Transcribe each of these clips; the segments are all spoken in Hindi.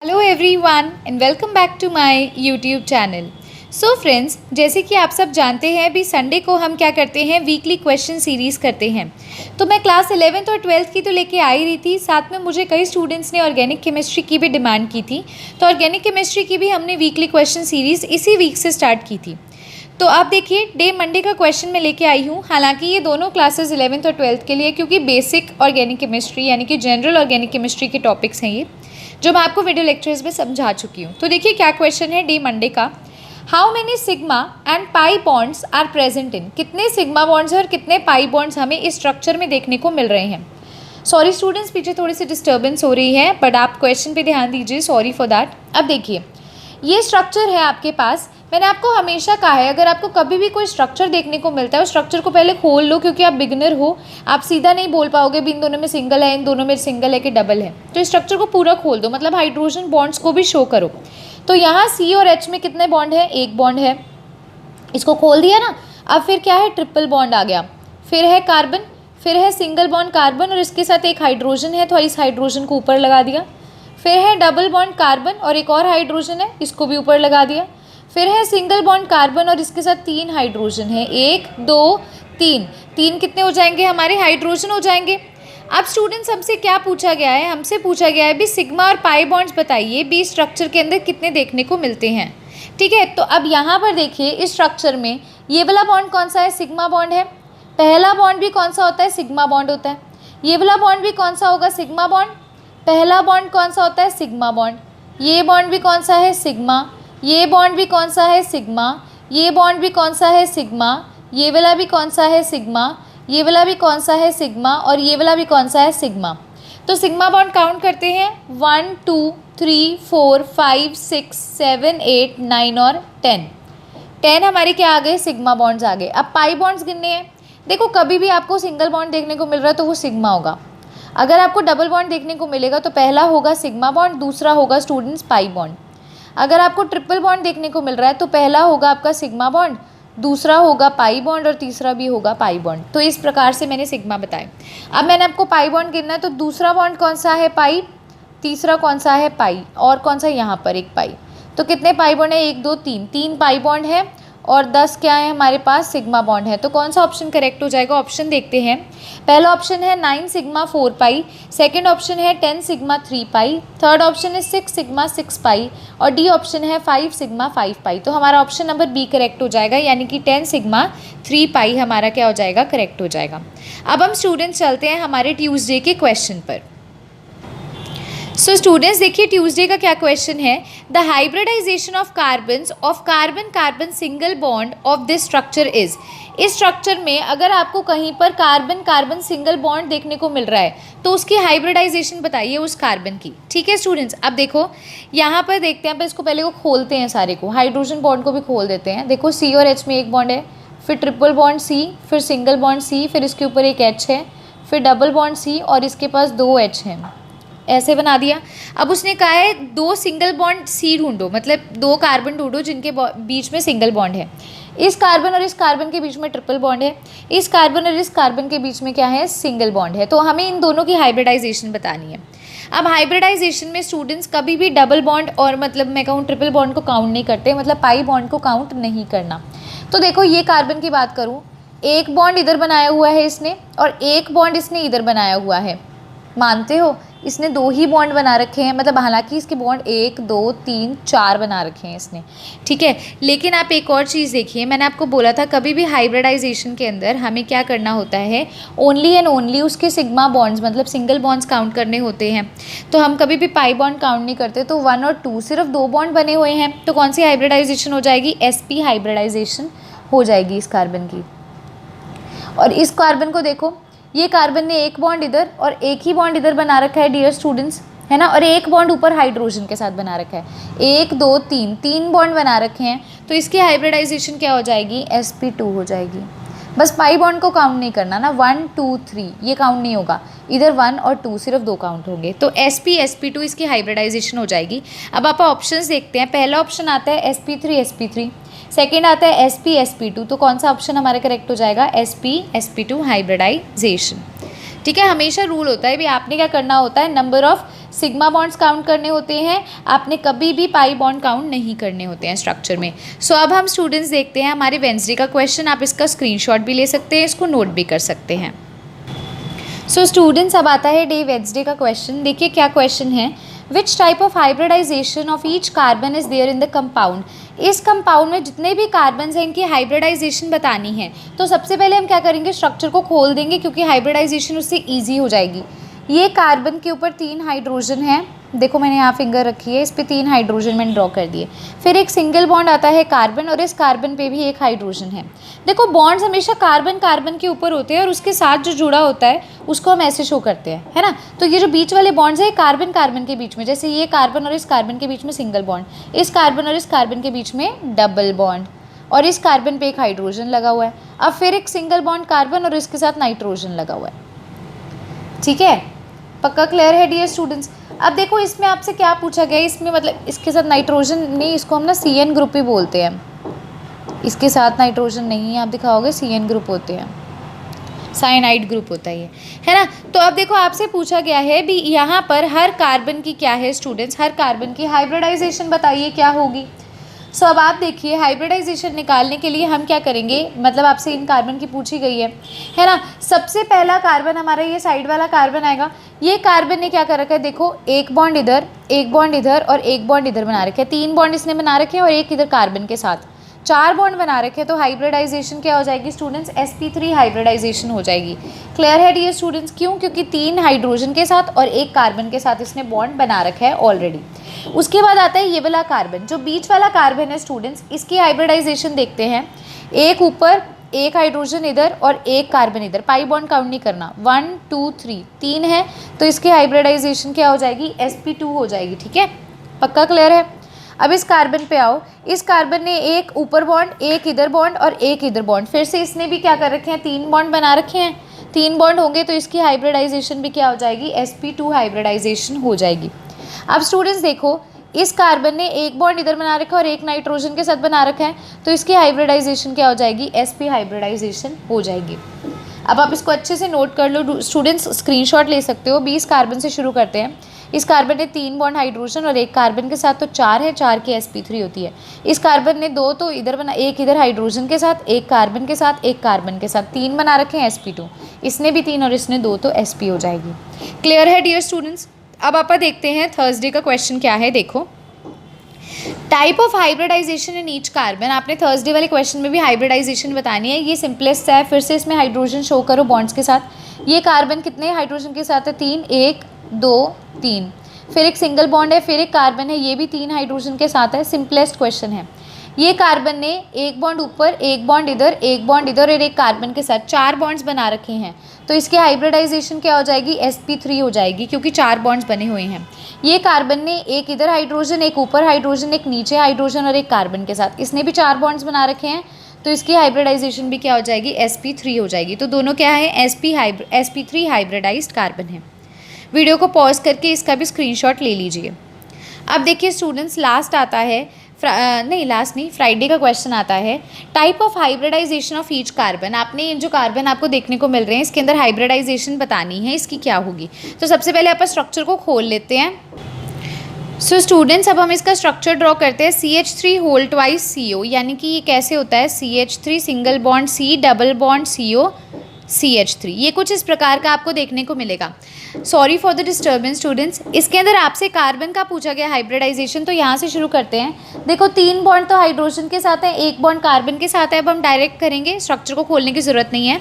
Hello everyone and welcome back to my YouTube channel. So friends, जैसे कि आप सब जानते हैं अभी संडे को हम क्या करते हैं, वीकली क्वेश्चन सीरीज़ करते हैं। तो मैं क्लास 11th और 12th की तो लेके आ ही रही थी, साथ में मुझे कई स्टूडेंट्स ने ऑर्गेनिक केमिस्ट्री की भी डिमांड की थी। तो ऑर्गेनिक केमिस्ट्री की भी हमने वीकली क्वेश्चन सीरीज़ इसी वीक से स्टार्ट की थी। तो आप देखिए, डे मंडे का क्वेश्चन मैं लेके आई हूँ। हालांकि ये दोनों क्लासेस 11th और 12th के लिए, क्योंकि बेसिक ऑर्गेनिक केमिस्ट्री यानी कि जनरल ऑर्गेनिक केमिस्ट्री के टॉपिक्स हैं ये, जो मैं आपको वीडियो लेक्चर्स में समझा चुकी हूँ। तो देखिए क्या क्वेश्चन है डे मंडे का। How many sigma and pi bonds are present in, कितने सिग्मा बॉन्ड्स और कितने पाई बॉन्ड्स हमें इस स्ट्रक्चर में देखने को मिल रहे हैं। सॉरी स्टूडेंट्स, पीछे थोड़ी सी डिस्टर्बेंस हो रही है, बट आप क्वेश्चन पे ध्यान दीजिए, सॉरी फॉर दैट। अब देखिए, ये स्ट्रक्चर है आपके पास। मैंने आपको हमेशा कहा है, अगर आपको कभी भी कोई स्ट्रक्चर देखने को मिलता है उस स्ट्रक्चर को पहले खोल लो, क्योंकि आप बिगिनर हो, आप सीधा नहीं बोल पाओगे भी इन दोनों में सिंगल है, इन दोनों में सिंगल है कि डबल है। तो इस स्ट्रक्चर को पूरा खोल दो, मतलब हाइड्रोजन बॉन्ड्स को भी शो करो। तो यहाँ सी और एच में कितने बॉन्ड है, एक बॉन्ड है, इसको खोल दिया ना। अब फिर क्या है, ट्रिपल बॉन्ड आ गया, फिर है कार्बन, फिर है सिंगल बॉन्ड कार्बन और इसके साथ एक हाइड्रोजन है, तो इस हाइड्रोजन को ऊपर लगा दिया। फिर है डबल बॉन्ड कार्बन और एक और हाइड्रोजन है, इसको भी ऊपर लगा दिया। फिर है सिंगल बॉन्ड कार्बन और इसके साथ तीन हाइड्रोजन है, एक दो तीन, तीन कितने हो जाएंगे हमारे, हाइड्रोजन हो जाएंगे। अब स्टूडेंट्स, हमसे क्या पूछा गया है, हमसे पूछा गया है भी सिग्मा और पाई बॉन्ड्स बताइए भी स्ट्रक्चर के अंदर कितने देखने को मिलते हैं। ठीक है, तो अब यहाँ पर देखिए इस स्ट्रक्चर में ये वाला बॉन्ड कौन सा है, सिग्मा बॉन्ड है। पहला बॉन्ड भी कौन सा होता है, सिग्मा बॉन्ड होता है। ये वाला बॉन्ड भी कौन सा होगा, सिग्मा बॉन्ड। पहला बॉन्ड कौन सा होता है, सिग्मा बॉन्ड। ये बॉन्ड भी कौन सा है, सिग्मा। ये बॉन्ड भी कौन सा है, सिग्मा। ये बॉन्ड भी कौन सा है, सिग्मा। ये वाला भी कौन सा है, सिग्मा। ये वाला भी कौन सा है, सिग्मा। और ये वाला भी कौन सा है, सिग्मा। तो सिग्मा बॉन्ड काउंट करते हैं, 1 2 3 4 5 6 7 8 9 और 10। 10 हमारे क्या आ गए, सिग्मा बॉन्ड्स आ गए। अब पाई बॉन्ड्स गिनने हैं। देखो, कभी भी आपको सिंगल बॉन्ड देखने को मिल रहा है तो वो सिग्मा होगा। अगर आपको डबल बॉन्ड देखने को मिलेगा तो पहला होगा सिग्मा बॉन्ड, दूसरा होगा स्टूडेंट्स पाई बॉन्ड। अगर आपको ट्रिपल बॉन्ड देखने को मिल रहा है तो पहला होगा आपका सिग्मा बॉन्ड, दूसरा होगा पाई बॉन्ड और तीसरा भी होगा पाई बॉन्ड। तो इस प्रकार से मैंने सिग्मा बताए। अब मैंने आपको पाई बॉन्ड गिनना है, तो दूसरा बॉन्ड कौन सा है, पाई। तीसरा कौन सा है, पाई। और कौन सा, यहाँ पर एक पाई। तो कितने पाई बॉन्ड है, 1 2 3, 3 पाई बॉन्ड है और 10 क्या है हमारे पास, सिग्मा बॉन्ड है। तो कौन सा ऑप्शन करेक्ट हो जाएगा, ऑप्शन देखते हैं। पहला ऑप्शन है 9 सिग्मा 4 पाई, सेकेंड ऑप्शन है 10 सिग्मा 3 पाई, थर्ड ऑप्शन है 6 सिग्मा 6 पाई और डी ऑप्शन है 5 सिग्मा 5 पाई। तो हमारा ऑप्शन नंबर बी करेक्ट हो जाएगा, यानी कि 10 सिग्मा 3 पाई हमारा क्या हो जाएगा, करेक्ट हो जाएगा। अब हम स्टूडेंट्स चलते हैं हमारे ट्यूसडे के क्वेश्चन पर। सो स्टूडेंट्स देखिए, ट्यूसडे का क्या क्वेश्चन है, the hybridisation of carbon carbon single bond of this structure is. इस स्ट्रक्चर में अगर आपको कहीं पर कार्बन कार्बन सिंगल बॉन्ड देखने को मिल रहा है तो उसकी हाइब्रिडाइजेशन बताइए उस कार्बन की। ठीक है स्टूडेंट्स, अब देखो यहाँ पर देखते हैं, इसको पहले को खोलते हैं, सारे को हाइड्रोजन बॉन्ड को भी खोल देते हैं। देखो सी और एच में एक बॉन्ड है, फिर ट्रिपल बॉन्ड सी, फिर सिंगल बॉन्ड सी, फिर इसके ऊपर एक एच है, फिर डबल बॉन्ड सी और इसके पास 2 एच हैं, ऐसे बना दिया। अब उसने कहा है 2 सिंगल बॉन्ड सी ढूंढो, मतलब 2 कार्बन ढूंढो जिनके बीच में सिंगल बॉन्ड है। इस कार्बन और इस कार्बन के बीच में ट्रिपल बॉन्ड है, इस कार्बन और इस कार्बन के बीच में क्या है, सिंगल बॉन्ड है। तो हमें इन दोनों की हाइब्रिडाइजेशन बतानी है। अब हाइब्रिडाइजेशन में स्टूडेंट्स कभी भी डबल बॉन्ड और मतलब मैं कहूँ ट्रिपल बॉन्ड को काउंट नहीं करते, मतलब पाई बॉन्ड को काउंट नहीं करना। तो देखो ये कार्बन की बात करूँ, एक बॉन्ड इधर बनाया हुआ है इसने और एक बॉन्ड इसने इधर बनाया हुआ है, मानते हो। इसने 2 ही बॉन्ड बना रखे हैं, मतलब हालांकि इसके बॉन्ड 1 2 3 4 बना रखे हैं इसने। ठीक है, लेकिन आप एक और चीज़ देखिए, मैंने आपको बोला था कभी भी हाइब्रिडाइजेशन के अंदर हमें क्या करना होता है, ओनली एंड ओनली उसके सिग्मा बॉन्ड्स मतलब सिंगल बॉन्ड्स काउंट करने होते हैं। तो हम कभी भी पाई बॉन्ड काउंट नहीं करते। तो 1 और 2 सिर्फ 2 बॉन्ड बने हुए हैं, तो कौन सी हाइब्रिडाइजेशन हो जाएगी, sp हाइब्रिडाइजेशन हो जाएगी इस कार्बन की। और इस कार्बन को देखो, ये कार्बन ने एक बॉन्ड इधर और एक ही बॉन्ड इधर बना रखा है डियर स्टूडेंट्स, है ना, और एक बॉन्ड ऊपर हाइड्रोजन के साथ बना रखा है, 1 2 3, 3 बॉन्ड बना रखे हैं। तो इसकी हाइब्रिडाइजेशन क्या हो जाएगी, sp2 हो जाएगी। बस पाई बॉन्ड को काउंट नहीं करना ना, 1 2 3 ये काउंट नहीं होगा, इधर 1 और 2 सिर्फ 2 काउंट होंगे। तो sp sp2 इसकी हाइब्रिडाइजेशन हो जाएगी। अब आप ऑप्शंस देखते हैं, पहला ऑप्शन आता है sp3 sp3, सेकेंड आता है sp sp2। तो कौन सा ऑप्शन हमारा करेक्ट हो जाएगा, sp sp2 हाइब्रिडाइजेशन। ठीक है, हमेशा रूल होता है भी आपने क्या करना होता है, number of sigma bonds count करने होते हैं, आपने कभी भी पाई बॉन्ड काउंट नहीं करने होते हैं स्ट्रक्चर में। सो अब हम स्टूडेंट्स देखते हैं हमारे वेडनेसडे का क्वेश्चन। आप इसका स्क्रीनशॉट भी ले सकते हैं, इसको नोट भी कर सकते हैं। सो स्टूडेंट्स अब आता है डे वेडनेसडे का क्वेश्चन। देखिए क्या क्वेश्चन है, which type of hybridisation of each carbon is there in the compound. इस कंपाउंड में जितने भी कार्बन हैं इनकी हाइब्रिडाइजेशन बतानी है। तो सबसे पहले हम क्या करेंगे, स्ट्रक्चर को खोल देंगे क्योंकि हाइब्रिडाइजेशन उससे ईजी हो जाएगी। ये कार्बन के ऊपर 3 हाइड्रोजन है, देखो मैंने यहाँ फिंगर रखी है, इस पे 3 हाइड्रोजन मैंने ड्रॉ कर दिए। फिर एक सिंगल बॉन्ड आता है कार्बन, और इस कार्बन पे भी एक हाइड्रोजन है। देखो बॉन्ड्स हमेशा कार्बन कार्बन के ऊपर होते हैं और उसके साथ जो जुड़ा होता है उसको हम ऐसे शो करते हैं, है ना। तो ये जो बीच वाले बॉन्ड्स है कार्बन कार्बन के बीच में, जैसे ये कार्बन और इस कार्बन के बीच में सिंगल बॉन्ड, इस कार्बन और इस कार्बन के बीच में डबल बॉन्ड, और इस कार्बन पे एक हाइड्रोजन लगा हुआ है। अब फिर एक सिंगल बॉन्ड कार्बन और इसके साथ नाइट्रोजन लगा हुआ है। ठीक है, पक्का क्लियर है डियर स्टूडेंट्स। अब देखो इसमें आपसे क्या पूछा गया है, इसमें मतलब इसके साथ नाइट्रोजन नहीं, इसको हम ना CN ग्रुप भी बोलते हैं। इसके साथ नाइट्रोजन नहीं है, आप दिखाओगे CN ग्रुप होते हैं, साइनाइड ग्रुप होता है ना। तो अब देखो आपसे पूछा गया है भी यहाँ पर हर कार्बन की क्या है स्टूडेंट्स, हर कार्बन की हाइब्रिडाइजेशन बताइए क्या होगी। सो अब आप देखिए हाइब्रिडाइजेशन निकालने के लिए हम क्या करेंगे, मतलब आपसे इन कार्बन की पूछी गई है ना। सबसे पहला कार्बन हमारा ये साइड वाला कार्बन आएगा। ये कार्बन ने क्या कर रखा है, देखो एक बॉन्ड इधर, एक बॉन्ड इधर और एक बॉन्ड इधर बना रखे हैं। 3 बॉन्ड इसने बना रखे हैं और एक इधर कार्बन के साथ 4 बॉन्ड बना रखे हैं। तो हाइब्रिडाइजेशन क्या हो जाएगी स्टूडेंट्स, sp3 हाइब्रिडाइजेशन हो जाएगी। क्लियर है डियर स्टूडेंट्स, क्यों, क्योंकि 3 हाइड्रोजन के साथ और एक कार्बन के साथ इसने बॉन्ड बना रखा है ऑलरेडी। उसके बाद आता है ये वाला कार्बन, जो बीच वाला कार्बन है स्टूडेंट्स, इसकी हाइब्रिडाइजेशन देखते हैं। एक ऊपर, एक हाइड्रोजन इधर और एक कार्बन इधर, पाई बॉन्ड काउंट नहीं करना, 1 2 3 3 है, तो इसकी हाइब्रिडाइजेशन क्या हो जाएगी, sp2 हो जाएगी। ठीक है, पक्का क्लियर है। अब इस कार्बन पे आओ, इस कार्बन ने एक ऊपर बॉन्ड, एक इधर बॉन्ड और एक इधर बॉन्ड, फिर से इसने भी क्या कर रखे हैं, 3 बॉन्ड बना रखे हैं। 3 बॉन्ड होंगे तो इसकी हाइब्रिडाइजेशन भी क्या हो जाएगी, sp2 हाइब्रिडाइजेशन हो जाएगी। अब स्टूडेंट्स देखो इस कार्बन ने एक बॉन्ड इधर बना रखा है और एक नाइट्रोजन के साथ बना रखा है, तो इसकी हाइब्रिडाइजेशन क्या हो जाएगी, sp हाइब्रिडाइजेशन हो जाएगी। अब आप इसको अच्छे से नोट कर लो स्टूडेंट्स, स्क्रीनशॉट ले सकते हो। 20 कार्बन से शुरू करते हैं। इस कार्बन ने 3 बॉन्ड हाइड्रोजन और एक कार्बन के साथ, तो 4 है, 4 की sp3 होती है। इस कार्बन ने 2 तो इधर बना, एक इधर हाइड्रोजन के साथ, एक कार्बन के साथ, एक कार्बन के साथ, 3 बना रखे हैं sp2। इसने भी 3 और इसने 2, तो sp हो जाएगी। क्लियर है डियर स्टूडेंट्स। अब आप देखते हैं थर्सडे का क्वेश्चन क्या है। देखो type of hybridisation in each carbon, आपने थर्सडे वाले क्वेश्चन में भी हाइब्रिडाइजेशन बतानी है। ये सिंपलेस्ट है, फिर से इसमें हाइड्रोजन शो करो बॉन्ड्स के साथ। ये कार्बन कितने हाइड्रोजन के साथ है, 3, 1 2 3, फिर एक सिंगल बॉन्ड है, फिर एक कार्बन है, ये भी 3 हाइड्रोजन के साथ है। सिंपलेस्ट क्वेश्चन है। ये कार्बन ने एक बॉन्ड ऊपर, एक बॉन्ड इधर, एक बॉन्ड इधर और एक कार्बन के साथ 4 बॉन्ड्स बना रखे हैं, तो इसकी हाइब्रिडाइजेशन क्या हो जाएगी, sp3 हो जाएगी, क्योंकि 4 बॉन्ड्स बने हुए हैं। ये कार्बन ने एक इधर हाइड्रोजन, एक ऊपर हाइड्रोजन, एक नीचे हाइड्रोजन और एक कार्बन के साथ, इसने भी 4 बॉन्ड्स बना रखे हैं, तो इसकी हाइब्रिडाइजेशन भी क्या हो जाएगी, sp3 हो जाएगी। तो दोनों क्या है, sp3 हाइब्रिडाइज्ड कार्बन है। वीडियो को पॉज करके इसका भी स्क्रीनशॉट ले लीजिए। अब देखिए स्टूडेंट्स लास्ट आता है, फ्राइडे का क्वेश्चन आता है, type of hybridisation of each carbon. आपने जो कार्बन आपको देखने को मिल रहे हैं इसके अंदर हाइब्रिडाइजेशन बतानी है, इसकी क्या होगी। तो सबसे पहले आप स्ट्रक्चर को खोल लेते हैं। सो स्टूडेंट्स अब हम इसका स्ट्रक्चर ड्रॉ करते हैं। CH3 होल ट्वाइस CO, यानी कि ये कैसे होता है, CH3 single bond C double bond CO CH3, ये कुछ इस प्रकार का आपको देखने को मिलेगा। Sorry for the disturbance students. इसके अंदर आपसे कार्बन का पूछा गया हाइब्रिडाइजेशन, तो यहाँ से शुरू करते हैं। देखो 3 बॉन्ड तो हाइड्रोजन के साथ है, एक बॉन्ड कार्बन के साथ है। अब हम डायरेक्ट करेंगे, स्ट्रक्चर को खोलने की ज़रूरत नहीं है।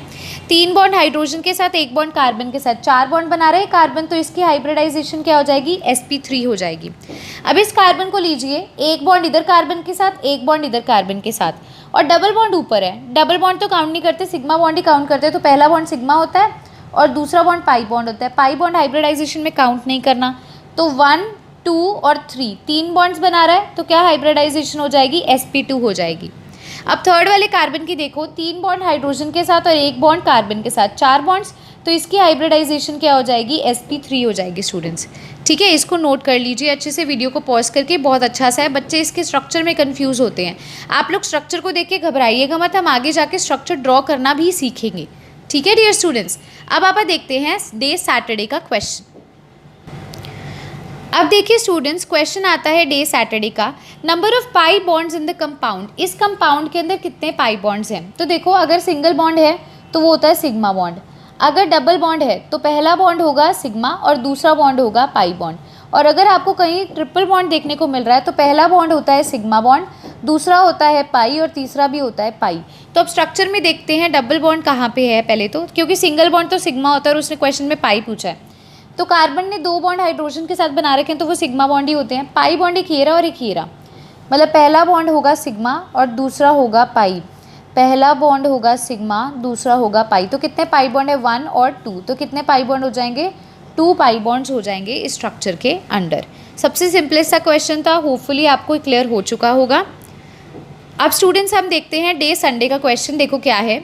3 बॉन्ड हाइड्रोजन के साथ, एक बॉन्ड कार्बन के साथ, 4 बॉन्ड बना रहे हैं कार्बन, तो इसकी हाइब्रिडाइजेशन क्या हो जाएगी, sp3 हो जाएगी। अब इस कार्बन को लीजिए, एक बॉन्ड इधर कार्बन के साथ, एक बॉन्ड इधर कार्बन के साथ, और डबल बॉन्ड ऊपर है। डबल बॉन्ड तो काउंट नहीं करते, सिग्मा बॉन्ड ही काउंट करते हैं। तो पहला बॉन्ड सिग्मा होता है और दूसरा बॉन्ड पाई बॉन्ड होता है। पाई बॉन्ड हाइब्रिडाइजेशन में काउंट नहीं करना। तो 1 2 और 3 बॉन्ड्स बना रहा है, तो क्या हाइब्रिडाइजेशन हो जाएगी, sp2 हो जाएगी। अब थर्ड वाले कार्बन की देखो, 3 बॉन्ड हाइड्रोजन के साथ और एक बॉन्ड कार्बन के साथ, 4 बॉन्ड्स, तो इसकी हाइब्रिडाइजेशन क्या हो जाएगी, sp3 हो जाएगी स्टूडेंट्स। ठीक है, इसको नोट कर लीजिए अच्छे से, वीडियो को पॉज करके। बहुत अच्छा सा है, बच्चे इसके स्ट्रक्चर में कंफ्यूज होते हैं। आप लोग स्ट्रक्चर को देख के घबराइएगा मत, हम आगे जाके स्ट्रक्चर ड्रॉ करना भी सीखेंगे। ठीक है डियर स्टूडेंट्स। अब आप देखते हैं डे सैटरडे का क्वेश्चन। अब देखिए स्टूडेंट्स, क्वेश्चन आता है डे सैटरडे का, number of pi bonds in the compound. इस कंपाउंड के अंदर कितने पाई बॉन्ड्स हैं? तो देखो, अगर सिंगल बॉन्ड है तो वो होता है सिग्मा बॉन्ड, अगर डबल बॉन्ड है तो पहला बॉन्ड होगा सिग्मा और दूसरा बॉन्ड होगा पाई बॉन्ड, और अगर आपको कहीं ट्रिपल बॉन्ड देखने को मिल रहा है तो पहला बॉन्ड होता है सिग्मा बॉन्ड, दूसरा होता है पाई और तीसरा भी होता है पाई। तो अब स्ट्रक्चर में देखते हैं डबल बॉन्ड कहाँ पे है पहले तो, क्योंकि सिंगल बॉन्ड तो सिग्मा होता है और उसने क्वेश्चन में पाई पूछा है। तो कार्बन ने 2 बॉन्ड हाइड्रोजन के साथ बना रखे हैं तो वो सिग्मा बॉन्ड ही होते हैं। पाई बॉन्ड एक ये रहा और एक ये रहा, मतलब पहला बॉन्ड होगा सिग्मा और दूसरा होगा पाई, पहला बॉन्ड होगा सिग्मा, दूसरा होगा पाई। तो कितने पाई बॉन्ड है? 1 और 2। तो कितने पाई बॉन्ड हो जाएंगे? 2 पाई बॉन्ड्स हो जाएंगे इस स्ट्रक्चर के अंडर। सबसे सिंपलेस्ट सा क्वेश्चन था, होपफुली आपको क्लियर हो चुका होगा। अब स्टूडेंट्स हम देखते हैं डे संडे का क्वेश्चन। देखो क्या है,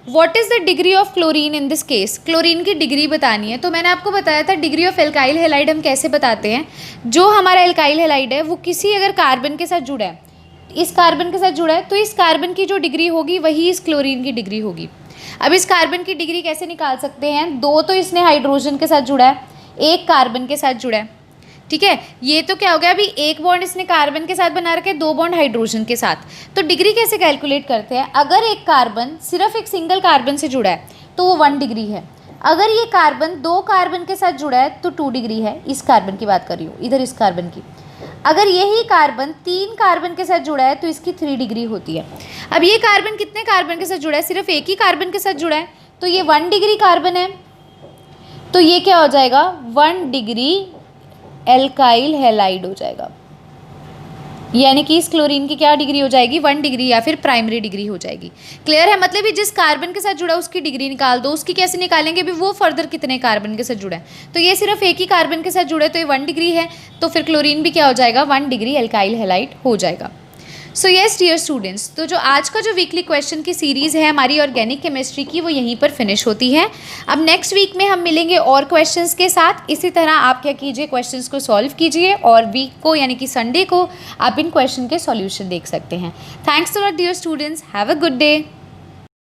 what is the degree of chlorine in this case. Chlorine की डिग्री बतानी है। तो मैंने आपको बताया था डिग्री ऑफ एल्काइल हैलाइड हम कैसे बताते हैं। जो हमारा एल्काइल हैलाइड है वो किसी अगर कार्बन के साथ जुड़ा है, इस कार्बन के साथ जुड़ा है, तो इस कार्बन की जो डिग्री होगी वही इस क्लोरीन की डिग्री होगी। अब इस कार्बन की डिग्री कैसे निकाल सकते हैं? 2 तो इसने हाइड्रोजन के साथ जुड़ा है, 1 कार्बन के साथ जुड़ा है, ठीक है। ये तो क्या हो गया, अभी 1 बॉन्ड इसने कार्बन के साथ बना रखे, 2 बॉन्ड हाइड्रोजन के साथ। तो डिग्री कैसे कैलकुलेट करते हैं? अगर एक कार्बन सिर्फ एक सिंगल कार्बन से जुड़ा है तो वो 1 डिग्री है। अगर ये कार्बन 2 कार्बन के साथ जुड़ा है तो 2 डिग्री है। इस कार्बन की बात कर रही हूँ, इधर इस कार्बन की। अगर यही कार्बन 3 कार्बन के साथ जुड़ा है तो इसकी 3 डिग्री होती है। अब ये कार्बन कितने कार्बन के साथ जुड़ा है? सिर्फ एक ही कार्बन के साथ जुड़ा है, तो ये 1 डिग्री कार्बन है। तो ये क्या हो जाएगा? 1 डिग्री एल्काइल हैलाइड हो जाएगा। यानी कि इस क्लोरीन की क्या डिग्री हो जाएगी? 1 डिग्री या फिर प्राइमरी डिग्री हो जाएगी। क्लियर है? मतलब ये जिस कार्बन के साथ जुड़ा उसकी डिग्री निकाल दो। उसकी कैसे निकालेंगे? भी वो फर्दर कितने कार्बन के साथ जुड़ा है। तो ये सिर्फ एक ही कार्बन के साथ जुड़ा है तो ये 1 डिग्री है, तो फिर क्लोरीन भी क्या हो जाएगा? 1 डिग्री एल्काइल हैलाइड हो जाएगा। सो येस डियर स्टूडेंट्स, तो जो आज का जो वीकली क्वेश्चन की सीरीज़ है हमारी ऑर्गेनिक केमिस्ट्री की, वो यहीं पर फिनिश होती है। अब नेक्स्ट वीक में हम मिलेंगे और क्वेश्चंस के साथ। इसी तरह आप क्या कीजिए, क्वेश्चंस को सॉल्व कीजिए और वीक को यानी कि संडे को आप इन क्वेश्चन के सॉल्यूशन देख सकते हैं। Thanks a lot dear students, have a good day.